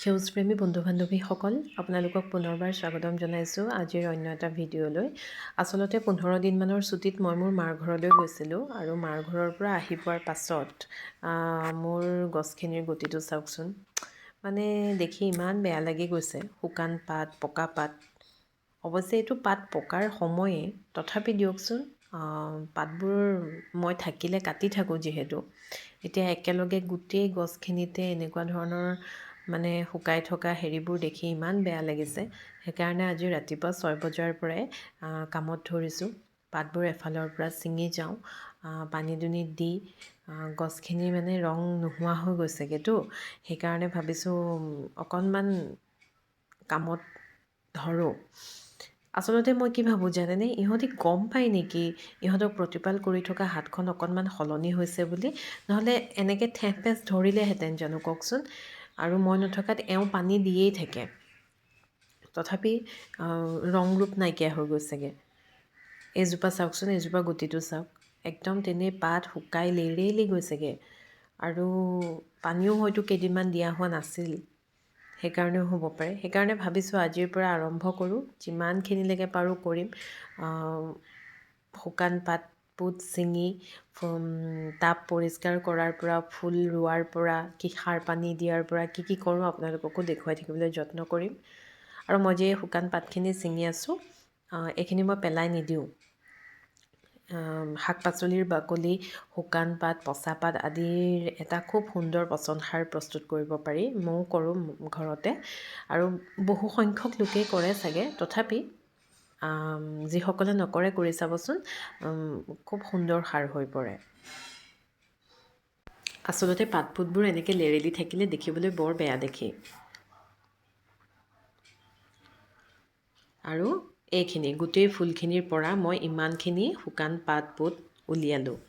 সেউজপ্ৰেমী বন্ধু-বান্ধৱীসকল, আপোনালোকক পুনৰবাৰ স্বাগতম জনাইছোঁ আজিৰ অন্য এটা ভিডিঅ'লৈ। আচলতে 15 দিনমানৰ ছুটীত মই মোৰ মাৰ ঘৰলৈ গৈছিলোঁ আৰু মাৰ ঘৰৰ পৰা আহি পোৱাৰ পাছত মোৰ গছখিনিৰ গতিটো চাওকচোন। মানে দেখি ইমান বেয়া লাগি গৈছে। শুকান পাত, পকা পাত। অৱশ্যে এইটো পাত পকাৰ সময়েই, তথাপি দিয়কচোন পাতবোৰ মই থাকিলে কাটি থাকোঁ যিহেতু। এতিয়া একেলগে গোটেই গছখিনিতে এনেকুৱা ধৰণৰ মানে শুকাই থকা হেৰিবোৰ দেখি ইমান বেয়া লাগিছে। সেইকাৰণে আজি ৰাতিপুৱা 6 বজাৰ পৰাই কামত ধৰিছোঁ। পাতবোৰ এফালৰ পৰা ছিঙি যাওঁ, পানী দুনি দি গছখিনি মানে ৰং নোহোৱা হৈ গৈছেগৈতো। সেইকাৰণে ভাবিছোঁ অকণমান কামত ধৰোঁ। আচলতে মই কি ভাবোঁ জানেনে, ইহঁতি গম পায় নেকি ইহঁতক প্ৰতিপাল কৰি থকা হাতখন অকণমান সলনি হৈছে বুলি? নহ'লে এনেকৈ ঠেহ পেচ ধৰিলেহেঁতেন জানো কওকচোন। আৰু মই নথকাত এওঁ পানী দিয়েই থাকে, তথাপি ৰং ৰূপ নাইকিয়া হৈ গৈছেগৈ। এইজোপা চাওকচোন, এইজোপা গুটিটো চাওক, একদম তেনেই পাত শুকাই লেৰেলি গৈছেগৈ। আৰু পানীও হয়তো কেইদিনমান দিয়া হোৱা নাছিল, সেইকাৰণেও হ'ব পাৰে। সেইকাৰণে ভাবিছোঁ আজিৰ পৰা আৰম্ভ কৰোঁ, যিমানখিনিলৈকে পাৰোঁ কৰিম। শুকান পাতবোৰ ছিঙি টাব পৰিষ্কাৰ কৰাৰ পৰা, ফুল ৰোৱাৰ পৰা, সাৰ পানী দিয়াৰ পৰা কি কৰোঁ আপোনালোককো দেখুৱাই থাকিবলৈ যত্ন কৰিম। আৰু মই যে শুকান পাতখিনি ছিঙি আছোঁ, এইখিনি মই পেলাই নিদিওঁ। শাক পাচলিৰ বাকলি, শুকান পাত, পচা পাত আদিৰ এটা খুব সুন্দৰ পচন সাৰ প্ৰস্তুত কৰিব পাৰি। ময়ো কৰোঁ ঘৰতে, আৰু বহু সংখ্যক লোকেই কৰে চাগে। তথাপি যিসকলে নকৰে কৰি চাবচোন, খুব সুন্দৰ সাৰ হৈ পৰে। আচলতে পাত ফুটবোৰ এনেকৈ লেৰেলি থাকিলে দেখিবলৈ বৰ বেয়া দেখি। আৰু এইখিনি গোটেই ফুলখিনিৰ পৰা মই ইমানখিনি শুকান পাত পুত উলিয়ালোঁ।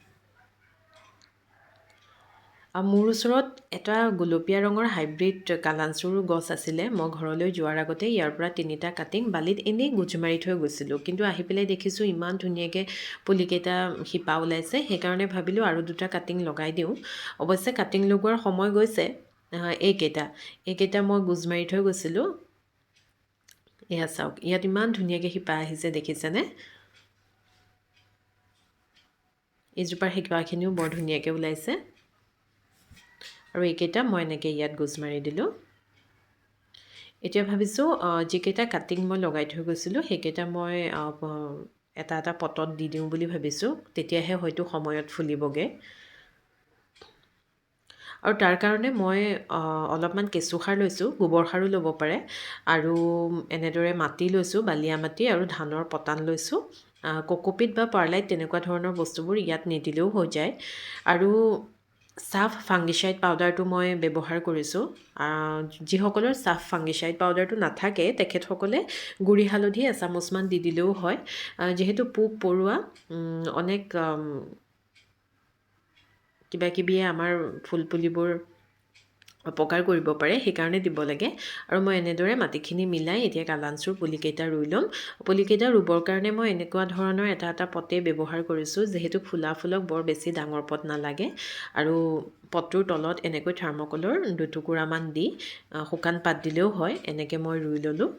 মোৰ ওচৰত এটা গোলপীয়া ৰঙৰ হাইব্ৰিড কালাঞ্চুৰ গছ আছিলে। মই ঘৰলৈ যোৱাৰ আগতে ইয়াৰ পৰা 3টা কাটিং বালিত এনেই গোজ মাৰি থৈ গৈছিলোঁ, কিন্তু আহি পেলাই দেখিছোঁ ইমান ধুনীয়াকৈ পুলিকেইটা শিপা ওলাইছে। সেইকাৰণে ভাবিলোঁ আৰু 2টা কাটিং লগাই দিওঁ। অৱশ্যে কাটিং লগোৱাৰ সময় গৈছে। এইকেইটা মই গোজ মাৰি থৈ গৈছিলোঁ। এয়া চাওক, ইয়াত ইমান ধুনীয়াকৈ শিপা আহিছে দেখিছেনে? এইজোপাৰ শিপাখিনিও বৰ ধুনীয়াকৈ ওলাইছে। আৰু এইকেইটা মই এনেকৈ ইয়াত গোজ মাৰি দিলোঁ। এতিয়া ভাবিছোঁ যিকেইটা কাটিং মই লগাই থৈ গৈছিলোঁ সেইকেইটা মই এটা এটা পটত দি দিওঁ বুলি ভাবিছোঁ। তেতিয়াহে হয়তো সময়ত ফুলিবগৈ। আৰু তাৰ কাৰণে মই অলপমান কেঁচুসাৰ লৈছোঁ, গোবৰ সাৰো ল'ব পাৰে। আৰু এনেদৰে মাটি লৈছোঁ, বালিয়া মাটি, আৰু ধানৰ পতান লৈছোঁ। কোকোপিট বা পাৰ্লাইট তেনেকুৱা ধৰণৰ বস্তুবোৰ ইয়াত নিদিলেও হৈ যায়। আৰু চাফ ফাংগিচাইড পাউডাৰটো মই ব্যৱহাৰ কৰিছোঁ। যিসকলৰ চাফ ফাংগিচাইড পাউডাৰটো নাথাকে তেখেতসকলে গুড়ি হালধি এচামুচমান দি দিলেও হয়। যিহেতু পোক পৰুৱা অনেক কিবাকিবিয়ে আমাৰ ফুল পুলিবোৰ অপকাৰ কৰিব পাৰে, সেইকাৰণে দিব লাগে। আৰু মই এনেদৰে মাটিখিনি মিলাই এতিয়া কালাঞ্চুৰ পুলিকেইটা ৰুই ল'ম। পুলিকেইটা ৰুবৰ কাৰণে মই এনেকুৱা ধৰণৰ এটা এটা পটেই ব্যৱহাৰ কৰিছোঁ, যিহেতু ফুলক বৰ বেছি ডাঙৰ পট নালাগে। আৰু পটটোৰ তলত এনেকৈ থাৰ্মকলৰ 2 টুকুৰামান দি শুকান পাত দিলেও হয়। এনেকৈ মই ৰুই ল'লোঁ।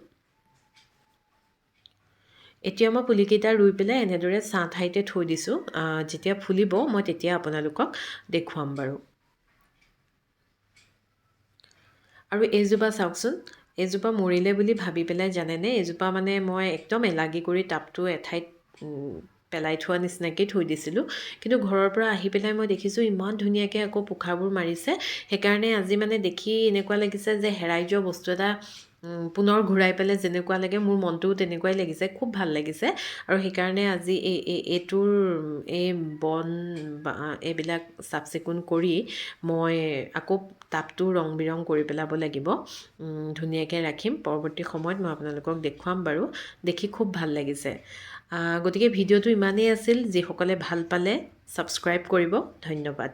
এতিয়া মই পুলিকেইটা ৰুই পেলাই এনেদৰে ছাঁ ঠাইতে থৈ দিছোঁ। যেতিয়া ফুলিব মই তেতিয়া আপোনালোকক দেখুৱাম বাৰু। আৰু এইজোপা চাওকচোন, এইজোপা মৰিলে বুলি ভাবি পেলাই জানেনে, এইজোপা মানে মই একদম এলাগি কৰি টাবটো এঠাইত পেলাই থোৱা নিচিনাকৈ থৈ দিছিলোঁ। কিন্তু ঘৰৰ পৰা আহি পেলাই মই দেখিছোঁ ইমান ধুনীয়াকৈ আকৌ পোখাবোৰ মাৰিছে। সেইকাৰণে আজি মানে দেখি এনেকুৱা লাগিছে যে হেৰাই যোৱা বস্তু এটা পুনৰ ঘূৰাই পেলাই যেনেকুৱা লাগে, মোৰ মনটোও তেনেকুৱাই লাগিছে, খুব ভাল লাগিছে। আৰু সেইকাৰণে আজি এইটোৰ বন এইবিলাক চাফ চিকুণ কৰি মই আকৌ টাবটো ৰং বিৰং কৰি পেলাব লাগিব, ধুনীয়াকৈ ৰাখিম। পৰৱৰ্তী সময়ত মই আপোনালোকক দেখুৱাম বাৰু। দেখি খুব ভাল লাগিছে। গতিকে ভিডিঅ'টো ইমানেই আছিল। যিসকলে ভাল পালে ছাবস্ক্ৰাইব কৰিব। ধন্যবাদ।